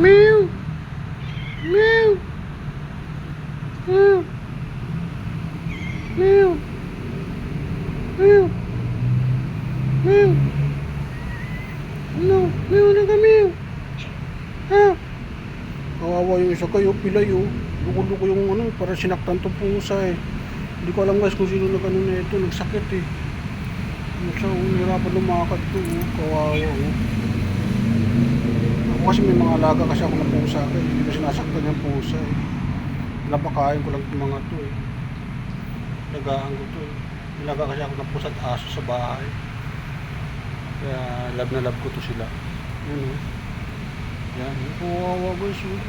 Meow. Meow. Meow. Meow. Meow. Meow. No, meow na ka, meow. Ha? Kawawa yung isa kayo, pilay oh. Luko-luko yung ano, para sinaktan tong pusa eh. Hindi ko alam guys kung sino nag-ano na ito, nagsakit eh. Siya, nahirapan lumakad to oh. Kawawa oh. Ako kasi may mga alaga kasi ako ng pusa eh. Hindi ko sinasaktan yung pusa eh. Napakain ko lang itong mga to eh. Lagaan ko to eh. Nilaga kasi ako ng pusa at aso sa bahay. Kaya love na love ko to sila. Yun oh. Yan, kawawa guys oh.